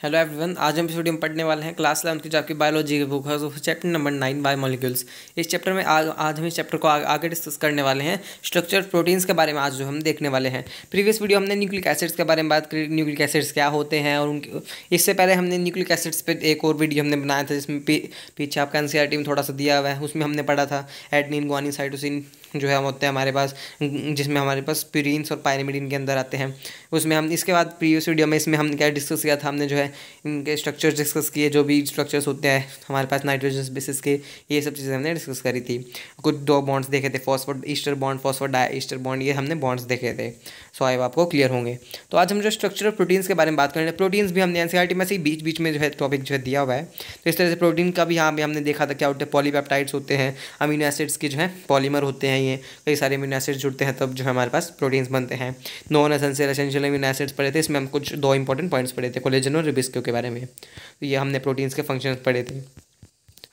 Hello everyone. आज हम इस वीडियो में पढ़ने वाले हैं क्लास 11 की जो आपकी बायोलॉजी की बुक है चैप्टर नंबर 9 बायोमोलिक्यूल्स। इस चैप्टर में आज हम इस चैप्टर को आगे डिस्कस करने वाले हैं। स्ट्रक्चर प्रोटीन्स के बारे में आज जो हम देखने वाले हैं। प्रीवियस वीडियो हमने न्यूक्लिक एसिड्स के बारे में बात करी, न्यूक्लिक एसिड्स क्या होते हैं और उनके इससे पहले हमने न्यूक्लिक एसिड्स पर एक और वीडियो हमने बनाया था जिसमें पीछे आपका एनसीईआरटी में थोड़ा सा दिया हुआ है। उसमें हमने पढ़ा था एडनिन ग्वानिन साइटोसिन जो है होते हैं हमारे पास, जिसमें हमारे पास प्यूरीन्स और पायरिमिडीन के अंदर आते हैं। उसमें हम इसके बाद प्रीवियस वीडियो में इसमें हम क्या डिस्कस किया था, हमने जो है इनके स्ट्रक्चर्स डिस्कस किए, जो भी स्ट्रक्चर्स होते हैं हमारे पास नाइट्रोजन बेसिस के, ये सब चीज़ें हमने डिस्कस करी थी। कुछ दो बॉन्ड्स देखे थे, phosphoester bond, phosphodiester bond, ये हमने बॉन्ड्स देखे थे। सो आई आपको क्लियर होंगे। तो आज हम जो स्ट्रक्चर प्रोटीन्स के बारे में बात करेंगे। प्रोटीन्स भी हमने एनसीईआरटी में से बीच बीच में जो है टॉपिक जो है दिया हुआ है। तो इस तरह से प्रोटीन का भी यहाँ पे हमने देखा था क्या होते हैं, पॉलीपेप्टाइड्स होते हैं, अमीनो एसिड्स के जो है पॉलीमर होते हैं, ये कई सारे अमीनो एसिड्स जुड़ते हैं तब जो हमारे पास प्रोटीन्स बनते हैं। नॉन एसेंशियल अमीनो एसिड्स पढ़े थे, इसमें हम कुछ दो इंपॉर्टेंट पॉइंट्स पढ़े थे, कोलेजन और रिबिस्को के बारे में। तो ये हमने प्रोटीन्स के फंक्शंस पढ़े थे।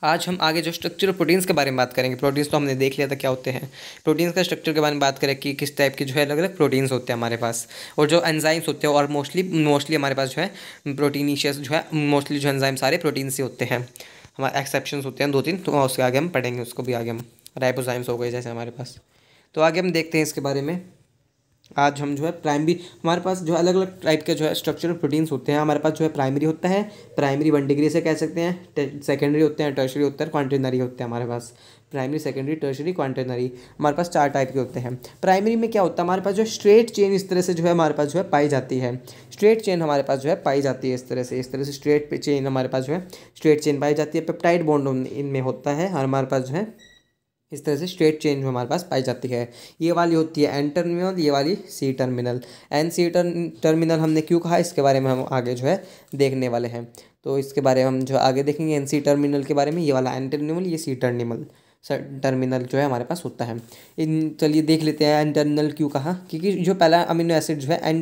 आज हम आगे जो स्ट्रक्चर प्रोटीन्स के बारे में बात करेंगे। प्रोटीन्स तो हमने देख लिया था क्या होते हैं। प्रोटीन्स का स्ट्रक्चर के बारे में बात करें कि किस टाइप के जो है अलग अलग प्रोटीन्स होते हैं हमारे पास, और जो एंजाइम्स होते हैं, और मोस्टली हमारे पास जो है प्रोटीनिशियस जो है मोस्टली जो एंजाइम सारे प्रोटीन से होते हैं। हमारे एक्सेप्शंस होते हैं दो तीन, तो उसके आगे हम पढ़ेंगे, उसको भी आगे हम राइबोजाइम्स हो गए जैसे हमारे पास। तो आगे हम देखते हैं इसके बारे में। आज हम जो है प्राइमरी, हमारे पास जो अलग अलग टाइप के जो है स्ट्रक्चरल प्रोटीन्स होते हैं। हमारे पास जो है प्राइमरी होता है, प्राइमरी 1 डिग्री से कह सकते हैं, सेकेंडरी होते हैं, टर्शरी होता है, क्वांटिनरी होते हैं हमारे पास। प्राइमरी, सेकेंडरी, टर्शरी, क्वांटिनरी, हमारे पास 4 टाइप के होते हैं। प्राइमरी में क्या होता है, हमारे पास जो स्ट्रेट चेन इस तरह से जो है हमारे पास जो है पाई जाती है। स्ट्रेट चेन हमारे पास जो है पाई जाती है इस तरह से स्ट्रेट चेन हमारे पास जो है स्ट्रेट चेन पाई जाती है। पेप्टाइड बॉन्ड इनमें होता है और हमारे पास जो है इस तरह से स्ट्रेट चेन जो हमारे पास पाई जाती है। ये वाली होती है एन टर्मिनल, ये वाली C terminal. N C terminal हमने क्यों कहा, इसके बारे में हम आगे जो है देखने वाले हैं। तो इसके बारे में हम जो आगे देखेंगे एन सी टर्मिनल के बारे में। ये वाला एन टर्मिनल, ये सी टर्मिनल टर्मिनल जो है हमारे पास होता है। इन चलिए देख लेते हैं एन टर्मिनल क्यों कहा, क्योंकि जो पहला अमीनो एसिड जो है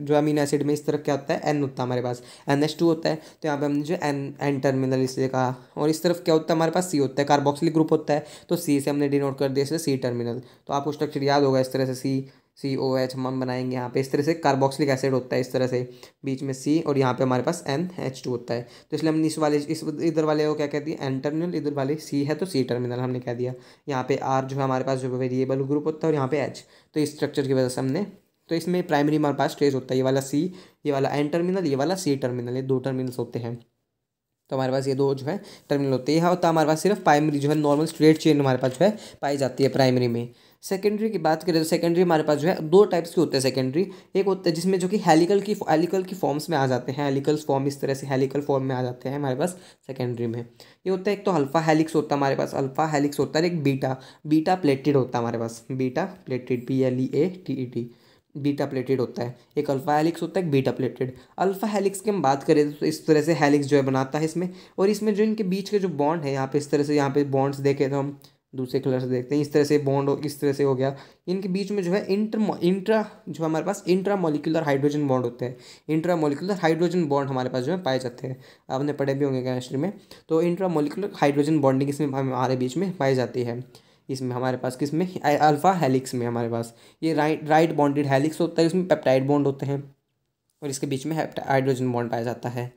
जो अमीनो एसिड में इस तरफ क्या होता है, एन होता है हमारे पास, NH2 होता है। तो यहाँ पे हमने जो एन टर्मिनल इसलिए कहा। और इस तरफ क्या होता है हमारे पास, सी होता है, कार्बोक्सिलिक ग्रुप होता है, तो सी से हमने डिनोट कर दिया सी टर्मिनल। तो आपको स्ट्रक्चर याद होगा इस तरह से, COH हम बनाएंगे यहाँ पे। इस तरह से कार्बोक्सिलिक एसिड होता है इस तरह से, बीच में C और यहाँ पे हमारे पास NH2 होता है। तो इसलिए हमने इस इधर वाले को क्या कहती है, एन टर्मिनल, इधर वाले C है तो C टर्मिनल हमने कह दिया। यहाँ पे R जो है हमारे पास जो वेरिएबल ग्रुप होता है, और यहाँ पे H। तो इस स्ट्रक्चर की वजह से हमने, तो इसमें प्राइमरी हमारे पास स्टेज होता है, ये वाला C, ये वाला एन टर्मिनल, ये वाला C टर्मिनल, ये 2 टर्मिनल्स होते हैं। तो हमारे पास ये 2 जो है टर्मिनल होते हैं। यहाँ होता है हमारे पास सिर्फ प्राइमरी जो है नॉर्मल स्ट्रेट चेन हमारे पास जो है पाई जाती है प्राइमरी में। सेकेंडरी की बात करें तो सेकेंडरी हमारे पास जो है 2 टाइप्स के होते हैं सेकेंडरी। एक होता है जिसमें जो कि हेलिकल की फॉर्म्स में आ जाते हैं, हेलिकल फॉर्म इस तरह से हेलिकल फॉर्म में आ जाते हैं हमारे पास सेकेंडरी में। ये होता है एक तो अल्फा हेलिक्स होता है हमारे पास, अल्फा हेलिक्स होता है, एक बीटा प्लेटेड होता है हमारे पास, beta pleated, PLEATED, beta pleated होता है। एक अल्फा हेलिक्स होता है, एक बीटा प्लेटेड। अल्फा हेलिक्स की हम बात करें तो इस तरह से हेलिक्स जो है बनाता है इसमें, और इसमें जो इनके बीच के जो बॉन्ड है यहाँ पे इस तरह से, यहाँ पे बॉन्ड्स देखें तो हम दूसरे कलर से देखते हैं, इस तरह से बॉन्ड इस तरह से हो गया। इनके बीच में जो है इंट्रा जो हमारे पास इंट्रा मॉलिक्यूलर हाइड्रोजन बॉन्ड होते हैं। इंट्रा मॉलिक्यूलर हाइड्रोजन बॉन्ड हमारे पास जो है पाए जाते हैं, आपने पढ़े भी होंगे केमिस्ट्री में। तो इंट्रा मॉलिक्यूलर हाइड्रोजन बॉन्डिंग इसमें हमारे बीच में पाई जाती है। इसमें हमारे पास किसमें, अल्फा हेलिक्स में हमारे पास ये राइट बॉन्डेड हेलिक्स होता है, इसमें पेप्टाइड बॉन्ड होते हैं, और इसके बीच में हाइड्रोजन बॉन्ड पाया जाता है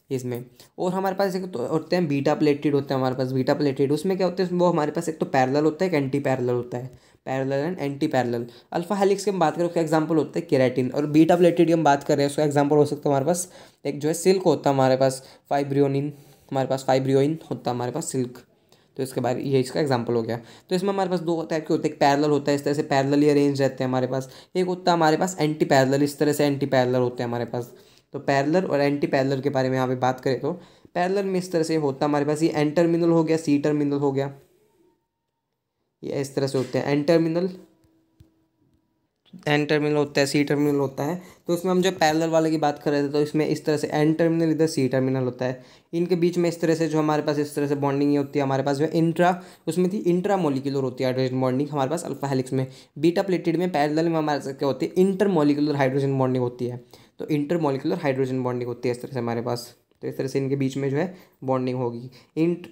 इसमें। और हमारे पास एक तो होते हैं बीटा प्लेटेड होते हैं हमारे पास, बीटा प्लेटेड उसमें क्या होता है, वो हमारे पास एक तो पैरेलल होता है, एक एंटी पैरेलल होता है, parallel and anti parallel. Alpha helix की हम बात करें उसका एग्जांपल होता है केराटिन, और बीटा प्लेटेड की हम बात कर रहे हैं उसका एग्जांपल हो सकता है हमारे पास एक जो है सिल्क होता है हमारे पास, फाइब्रियोनिन, हमारे पास फाइब्रियोइन होता है हमारे पास सिल्क। तो इसके बारे ये इसका एग्जांपल हो गया। तो इसमें हमारे पास 2 टाइप के होते हैं, एक पैरेलल होता है, इस तरह से पैरेलली अरेंज रहते हैं हमारे पास। एक होता है हमारे पास एंटी पैरेलल, इस तरह से एंटी पैरेलल होते हैं हमारे पास। तो पैरेलल और एंटी पैरेलल के बारे में यहाँ पे बात करें तो पैरेलल में इस तरह से होता है हमारे पास, ये एन टर्मिनल हो गया, सी टर्मिनल हो गया, ये इस तरह से होते हैं एन टर्मिनल होता है, सी टर्मिनल होता है। तो इसमें हम जो पैरेलल वाले की बात कर रहे थे तो इसमें इस तरह से एन टर्मिनल, इधर सी टर्मिनल होता है। इनके बीच में इस तरह से जो हमारे पास इस तरह से बॉन्डिंग होती है हमारे पास जो है उसमें थी इंट्रा मोलिकुलर होती है हाइड्रोजन बॉन्डिंग हमारे पास अल्फा हेलिक्स में। बीटा प्लेटेड में पैरेलल में हमारे साथ क्या होती है, इंटर मोलिकुलर हाइड्रोजन बॉन्डिंग होती है। तो इंटर मोलिकुलर हाइड्रोजन बॉन्डिंग होती है इस तरह से हमारे पास। तो इस तरह से इनके बीच में जो है बॉन्डिंग होगी।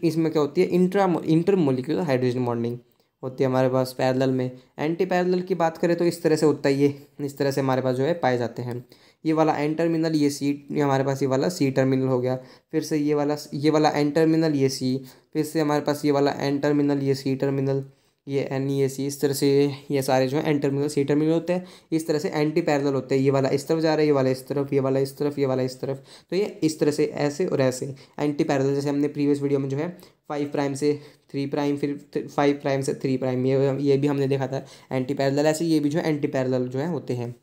इसमें क्या होती है, इंटर मोलिकुलर हाइड्रोजन बॉन्डिंग होती है हमारे पास पैरेलल में। एंटी पैरेलल की बात करें तो इस तरह से होता है, ये इस तरह से हमारे पास जो है पाए जाते हैं। ये वाला एन टर्मिनल, ये सी, ये हमारे पास ये वाला सी टर्मिनल हो गया। फिर से ये वाला एन टर्मिनल, ये सी, फिर से हमारे पास ये वाला एन टर्मिनल, ये सी टर्मिनल, ये एन, ये सी। इस तरह से ये सारे जो है एन टर्मिनल सी टर्मिनल होते हैं। इस तरह से एंटी पैरेलल होते हैं, ये वाला इस तरफ जा रहा है, ये वाला इस तरफ, ये वाला इस तरफ, ये वाला इस तरफ। तो ये इस तरह से ऐसे और ऐसे एंटी पैरेलल, जैसे हमने प्रीवियस वीडियो में जो है 5 प्राइम से 3 प्राइम, फिर 5 प्राइम से 3 प्राइम, ये भी हमने देखा था एंटी पैरेलल। ऐसे ये भी जो है एंटी पैरेलल जो है होते हैं।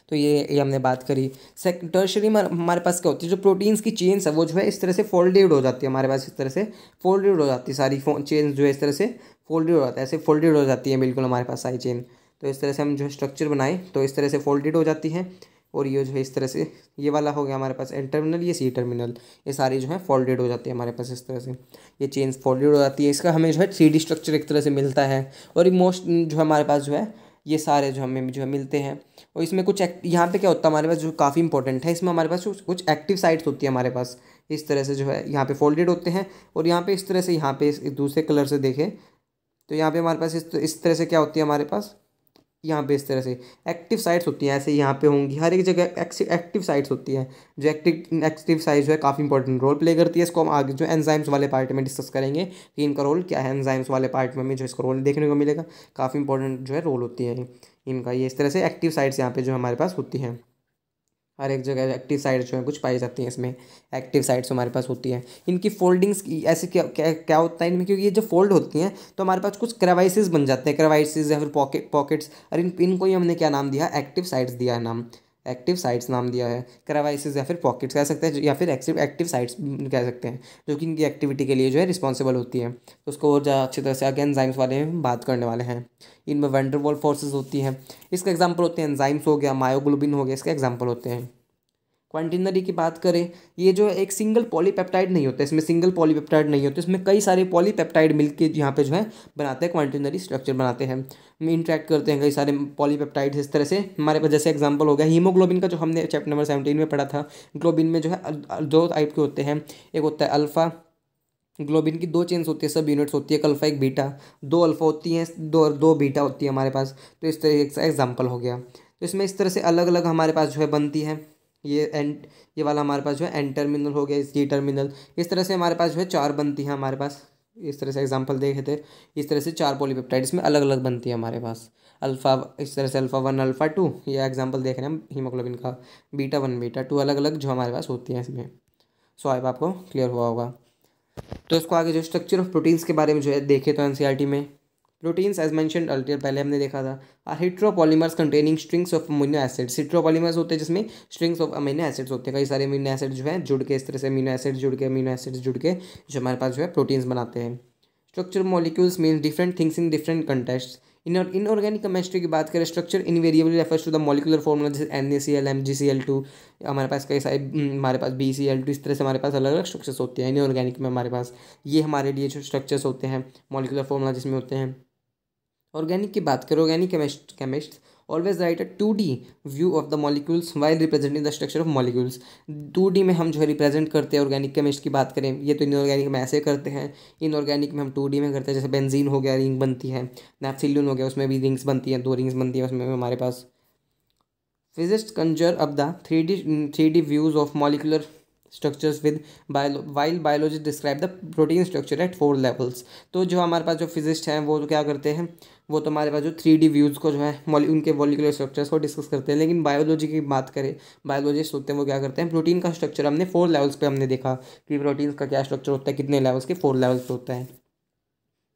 तो ये हमने बात करी। टर्शरी में हमारे पास क्या होती है, जो प्रोटीन्स की चेन्स है वो जो है इस तरह से फोल्डेड हो जाती है हमारे पास, इस तरह से फोल्डेड हो जाती है सारी चेन्स जो है इस तरह से फोल्डेड हो जाता है, ऐसे फोल्डेड हो जाती है बिल्कुल हमारे पास सारी चेन। तो इस तरह से हम जो है स्ट्रक्चर बनाए तो इस तरह से फोल्डेड हो जाती है। और ये जो है इस तरह से, ये वाला हो गया हमारे पास एन टर्मिनल, ये सी टर्मिनल, ये सारी जो है फोल्डेड हो जाती है हमारे पास इस तरह से, ये चेन्स फोल्डेड हो जाती है। इसका हमें जो है 3D स्ट्रक्चर एक तरह से मिलता है। और मोस्ट जो हमारे पास जो है ये सारे जो हमें जो है मिलते हैं। और इसमें कुछ यहाँ पे क्या होता है हमारे पास जो काफ़ी इंपॉर्टेंट है, इसमें हमारे पास कुछ एक्टिव साइट्स होती है हमारे पास, इस तरह से जो है यहाँ पे फोल्डेड होते हैं। और यहाँ पे इस तरह से, यहाँ पे इस दूसरे कलर से देखें तो यहाँ पे हमारे पास इस तरह से क्या होती है हमारे पास, यहाँ पे इस तरह से एक्टिव साइट्स होती हैं। ऐसे यहाँ पे होंगी हर एक जगह एक्टिव साइट्स होती हैं, जो एक्टिव साइट जो है काफ़ी इंपॉर्टेंट रोल प्ले करती है। इसको हम आगे जो एंजाइम्स वाले पार्ट में डिस्कस करेंगे कि इनका रोल क्या है। एंजाइम्स वाले पार्ट में जो इसका रोल देखने को मिलेगा, काफ़ी इंपॉर्टेंट जो है रोल होती है इनका। ये इस तरह से एक्टिव साइट्स यहाँ पे जो हमारे पास होती हैं, हर एक जगह एक्टिव साइट्स जो है कुछ पाई जाती हैं इसमें, एक्टिव साइट्स हमारे पास होती हैं। इनकी फोल्डिंग्स की ऐसे क्या क्या क्या होता है इनमें, क्योंकि ये जब फोल्ड होती हैं तो हमारे पास कुछ क्रेवाइसेस बन जाते हैं, क्रेवाइसेस या फिर पॉकेट्स। और इनको ही हमने क्या नाम दिया, एक्टिव साइट्स दिया है नाम, एक्टिव साइट्स नाम दिया है। क्रेवाइसेस या फिर पॉकेट्स कह सकते हैं, या फिर एक्टिव साइट्स कह सकते हैं, जो कि इनकी एक्टिविटी के लिए जो है रिस्पॉन्सिबल होती है। तो उसको और ज़्यादा अच्छी तरह से आगे एंजाइम्स वाले में बात करने वाले हैं। इनमें वैन डर वाल्स फोर्सेस होती हैं, इसका एग्जाम्पल होते हैं एंजाइम्स हो गया, मायोग्लोबिन हो गया, इसके एग्जाम्पल होते हैं। क्वांटिनरी की बात करें, ये जो एक सिंगल पॉलीपेप्टाइड नहीं होता, इसमें सिंगल पॉलीपेप्टाइड नहीं होता, इसमें कई सारे पॉलीपेप्टाइड मिलके यहाँ पे जो है बनाते हैं, क्वांटिनरी स्ट्रक्चर बनाते हैं, इंटरेक्ट करते हैं कई सारे पॉलीपेप्टाइड्स इस तरह से हमारे पास। जैसे एग्जांपल हो गया हीमोग्लोबिन का, जो हमने चैप्टर नंबर 17 में पढ़ा था। ग्लोबिन में जो है 2 टाइप के होते हैं, एक होता है अल्फ़ा। ग्लोबिन की 2 चेन्स होती है, सब यूनिट्स होती है, एक अल्फ़ा एक बीटा, 2 अल्फ़ा होती हैं, दो बीटा होती है हमारे पास। तो इस तरह का एग्जाम्पल हो गया। तो इसमें इस तरह से अलग अलग हमारे पास जो है बनती है। ये वाला हमारे पास जो है एन टर्मिनल हो गया, सी टर्मिनल, इस तरह से हमारे पास जो है 4 बनती हैं हमारे पास। इस तरह से एग्जांपल देखे थे, इस तरह से 4 पॉलीपेप्टाइड इसमें अलग अलग बनती है हमारे पास। अल्फ़ा इस तरह से अल्फ़ा 1 अल्फ़ा 2, ये एग्जांपल देख रहे हैं हम हीमोग्लोबिन का। बीटा 1 बीटा 2 अलग अलग जो हमारे पास होती हैं इसमें। सो आई आपको क्लियर हुआ होगा। तो इसको आगे जो स्ट्रक्चर ऑफ प्रोटीन्स के बारे में जो है देखे तो एनसीईआरटी में, प्रोटीन्स एज मेंशन्ड अर्लियर, पहले हमने देखा था, are heteropolymers containing strings of amino acids. Heteropolymers होते हैं जिसमें स्ट्रिंग्स ऑफ अमीनो एसिड्स होते हैं, कई सारे अमीनो एसिड जो है जुड़ के, इस तरह से अमीनो एसिड्स जुड़ के जो हमारे पास जो है प्रोटीन्स बनाते हैं। Structure molecules mean different things in different context. Inorganic chemistry की बात करें, structure invariably refers to the molecular formula, जैसे NaCl MgCl2, हमारे पास कई सारे, हमारे पास BCl2, इस तरह से हमारे पास अलग अलग स्ट्रक्चर्स होते हैं इनऑर्गेनिक में हमारे पास। ये हमारे लिए जो स्ट्रक्चर्स होते हैं मॉलिकुलर फॉर्मूला जिसमें होते हैं। ऑर्गेनिक की बात करें, organic chemist always right a 2D view of the molecules while representing the structure of molecules. 2D में हम जो है रिप्रेजेंट करते हैं ऑर्गेनिक केमिस्ट की बात करें, ये तो इनऑर्गेनिक में ऐसे करते हैं, इनऑर्गेनिक में हम 2D में करते हैं। जैसे बेंजीन हो गया, रिंग बनती है, नेप्सिलिन हो गया, उसमें भी रिंग्स बनती हैं, 2 रिंग्स बनती हैं उसमें हमारे पास। Physicist conjure up the 3D views of molecular structures with while biologists describe the protein structure at 4 levels। तो जो हमारे पास जो फिजिस्ट हैं वो क्या करते हैं, वो तो हमारे पास जो 3D व्यूज़ को जो है उनके मॉलिक्यूलर स्ट्रक्चर्स को डिस्कस करते हैं। लेकिन बायोलॉजी की बात करें, बायोलॉजिस्ट होते हैं वो क्या करते हैं, प्रोटीन का स्ट्रक्चर हमने 4 लेवल्स पे हमने देखा कि प्रोटीन का क्या स्ट्रक्चर होता है, कितने लेवल्स के, 4 लेवल्स पे होता है।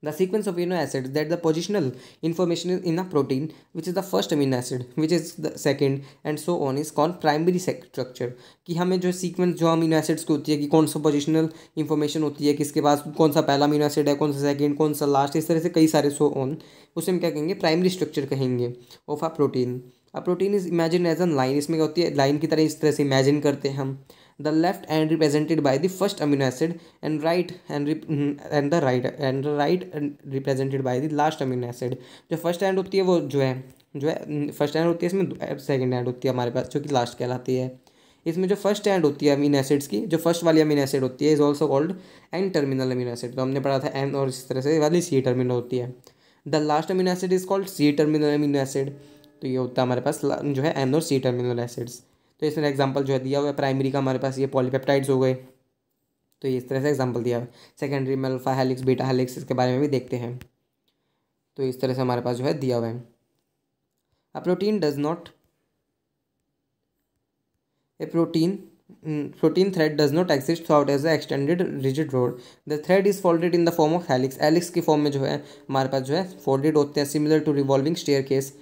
The sequence of amino acids that the positional information is in a protein, which is the first amino acid, which is the second, and so on, is called primary structure। कि हमें जो sequence जो amino acids की होती है कि कौन सा पोजिशनल इन्फॉर्मेशन होती है, किसके पास कौन सा पहला अमीनो एसिड है, कौन सा सेकंड, कौन सा लास्ट, इस तरह से कई सारे सो ऑन, उसे हम क्या कहेंगे, प्राइमरी स्ट्रक्चर कहेंगे of a protein. A protein is imagine as a line, इसमें क्या होती है, लाइन की तरह इस तरह से इमेजिन करते हैं हम। The left end represented by the first amino acid and the right end represented by the last amino acid। जो फर्स्ट एंड होती है वो जो है फर्स्ट एंड होती है, इसमें सेकंड एंड होती है हमारे पास जो कि लास्ट कहलाती है। इसमें जो फर्स्ट एंड होती है अमीनो एसिड्स की, जो फर्स्ट वाली अमीनो एसिड होती है is also called an terminal amino acid. तो हमने पढ़ा था एन, और इस तरह से वाली सी टर्मिनल होती है। The last amino acid is called C terminal amino acid. तो ये होता है हमारे पास जो है एन और सी टर्मिनल एसिड्स। तो इसमें एग्जांपल जो है दिया हुआ है प्राइमरी का हमारे पास ये पॉलीपेप्टाइड्स हो गए, तो इस तरह से एग्जांपल दिया हुआ है। सेकेंडरी में अल्फा हेलिक्स बीटा हेलिक्स इसके बारे में भी देखते हैं, तो इस तरह से हमारे पास जो है दिया हुआ है। A protein does not A protein thread does not exist throughout as a extended rigid rod. The thread is folded in the form of helix. Helix की फॉर्म में जो है हमारे पास जो है फोल्डेड होते हैं, similar to revolving staircase.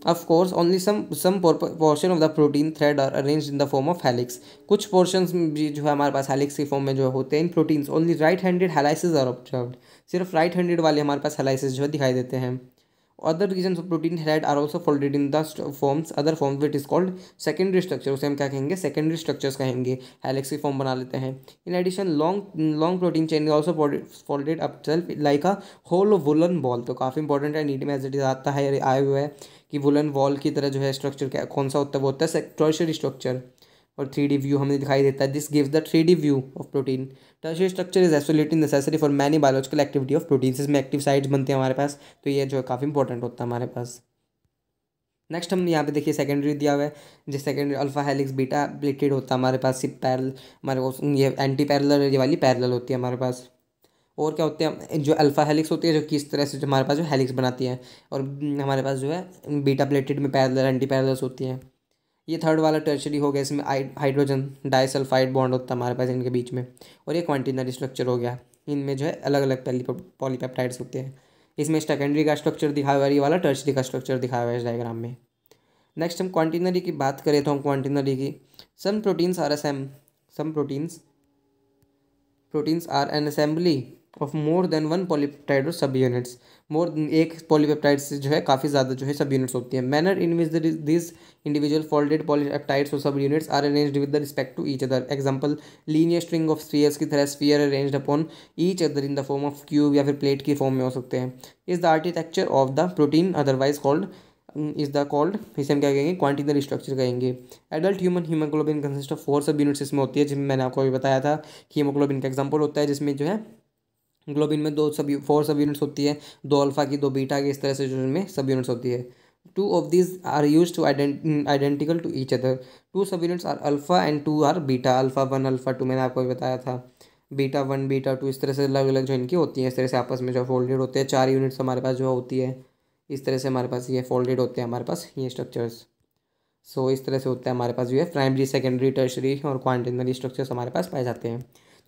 Of course, only some portion of the protein thread are arranged in the form of helix. कुछ portions भी जो है हमारे पास हेलिक्स की फॉर्म में जो होते हैं इन proteins. Only right-handed helices are observed. सिर्फ राइट हैंडेड वाले हमारे पास हेलाइसिस जो है दिखाई देते हैं. Other regions of protein thread are also folded in the forms other forms which is called secondary structure. उसे हम क्या कहेंगे, सेकेंडरी स्ट्रक्चर्स कहेंगे. हेलिक्स की फॉर्म बना लेते हैं. In addition long protein chain is also folded up self like a whole woollen ball. तो काफ़ी इंपॉर्टेंट है, नीट में एज इट इज आता है आया हुआ है कि वुलन वॉल की तरह जो है स्ट्रक्चर क्या कौन सा होता है, वो होता है टर्शियरी स्ट्रक्चर. और 3D व्यू हमें दिखाई देता है. This gives the 3D view of protein. Tertiary structure is absolutely necessary for many biological activity of proteins. इसमें एक्टिव साइट्स बनते हैं हमारे पास, तो ये जो है काफ़ी इंपॉर्टेंट होता है हमारे पास. नेक्स्ट हम यहाँ पे देखिए सेकेंडरी दिया हुआ है, जिस secondary alpha helix beta pleated होता है हमारे पास. सिप पैरल हमारे पास ये एंटी पैरेलल ये वाली पैरेलल होती है हमारे पास. और क्या होते हैं, जो अल्फा हेलिक्स होती है जो किस तरह से जो हमारे पास जो हेलिक्स बनाती है, और हमारे पास जो है बीटा प्लेटेड में पैरेलल एंटी पैरेलल्स होती हैं. ये थर्ड वाला टर्शरी हो गया, इसमें हाइड्रोजन डाइसल्फाइड बॉन्ड होता है हमारे पास इनके बीच में. और ये क्वांटिनरी स्ट्रक्चर हो गया, इनमें जो है अलग अलग पॉलीपेप्टाइड्स होते हैं. इसमें सेकेंडरी का स्ट्रक्चर दिखाया हुआ है, ये वाला टर्शरी का स्ट्रक्चर दिखाया हुआ है इस डायग्राम में. नेक्स्ट हम क्वांटिनरी की बात करें तो हम क्वांटिनरी की some proteins are an assembly of more than one polypeptide और सब यूनिट्स. एक पॉलीपेप्टाइड से जो है काफ़ी ज़्यादा जो है सब यूनिट्स होती हैं. Manner in which this individual folded polypeptides और subunits are arranged with the respect to each other. Example linear string of spheres की तरह sphere arranged upon each other in the form of cube या फिर plate की form में हो सकते हैं. Is the architecture of the protein otherwise called इसे हम क्या कहेंगे, क्वांटिनरी स्ट्रक्चर कहेंगे. Adult human haemoglobin consist of 4 सब यूनिट्स इसमें होती है, जिसमें मैंने आपको अभी बताया था कि हीमोग्लोबिन का एग्जांपल होता है, जिसमें जो है ग्लोबिन में 4 सब यूनिट्स होती है, 2 अल्फा की 2 बीटा की, इस तरह से जो इनमें सब यूनिट्स होती है. 2 of these are use to identical to each other. 2 subunits are alpha and 2 are beta. Alpha 1 alpha 2 मैंने आपको बताया था. बीटा 1 बीटा 2 इस तरह से अलग अलग जो इनकी होती हैं, इस तरह से आपस में जो फोल्डेड होते हैं. 4 यूनिट्स हमारे पास जो होती है, इस तरह से हमारे पास ये फोल्डेड होते हैं हमारे पास ये स्ट्रक्चर्स. सो इस तरह से होता है हमारे पास जो है प्राइमरी सेकेंडरी टर्शरी और क्वांटिनरी स्ट्रक्चर्स हमारे पास पाए जाते हैं.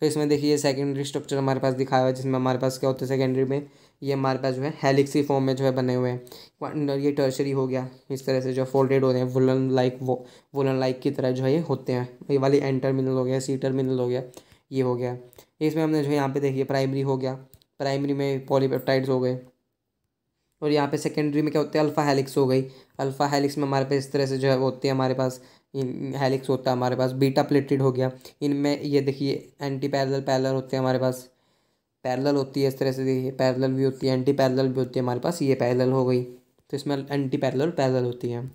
तो इसमें देखिए सेकेंडरी स्ट्रक्चर हमारे पास दिखाया हुआ है, जिसमें हमारे पास क्या होता है सेकेंडरी में ये हमारे पास जो है हेलिक्स की फॉर्म में जो है बने हुए हैं. ये टर्शरी हो गया, इस तरह से जो फोल्डेड होते हैं वुलन लाइक की तरह जो है ये होते हैं. ये वाली एन टर्मिनल हो गया, सी टर्मिनल हो गया, ये हो गया. इसमें हमने जो है यहाँ पे देखिए प्राइमरी हो गया, प्राइमरी में पॉलीपेप्टाइड्स हो गए. और यहाँ पे सेकेंडरी में क्या होते हैं, अल्फा हेलिक्स हो गई. अल्फा हेलिक्स में हमारे पास इस तरह से जो है होती है हमारे पास हेलिक्स होता है हमारे पास. बीटा प्लेटेड हो गया, इनमें ये देखिए एंटी पैरेलल होते हैं हमारे पास. पैरेलल होती है इस तरह से, देखिए पैरेलल भी होती है एंटी पैरेलल भी होती है हमारे पास. ये पैरेलल हो गई, तो इसमें एंटी पैरेलल होती है.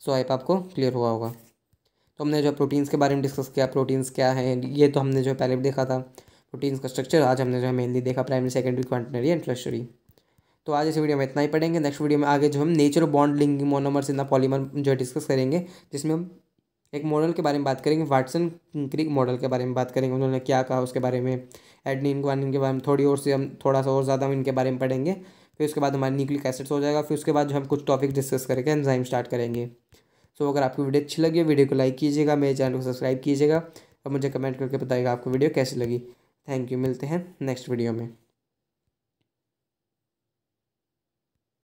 सो आई आपको क्लियर हुआ होगा. तो हमने जो प्रोटीन्स के बारे में डिस्कस किया, प्रोटीन्स क्या है ये तो हमने जो है पहले भी देखा था. प्रोटीन्स का स्ट्रक्चर आज हमने जो है मेनली देखा, प्राइमरी सेकेंडरी क्वांटिनरी एंड टर्शियरी. तो आज इस वीडियो में इतना ही पढ़ेंगे. नेक्स्ट वीडियो में आगे जो हम nature of bond linking monomers in the polymer जो है डिस्कस करेंगे, जिसमें हम एक मॉडल के बारे में बात करेंगे, वाटसन क्रिक मॉडल के बारे में बात करेंगे. उन्होंने क्या कहा उसके बारे में, एडनिन ग्वानिन के बारे में थोड़ा सा और ज़्यादा हम इनके बारे में पढ़ेंगे. फिर उसके बाद हमारी न्यूक्लिक एसिड्स हो जाएगा. फिर उसके बाद जो हम कुछ टॉपिक डिस्कस करके एंजाइम स्टार्ट करेंगे. सो अगर आपको वीडियो अच्छी लगी, वीडियो को लाइक कीजिएगा, मेरे चैनल को सब्सक्राइब कीजिएगा और मुझे कमेंट करके बताइएगा आपको वीडियो कैसी लगी. थैंक यू, मिलते हैं नेक्स्ट वीडियो में.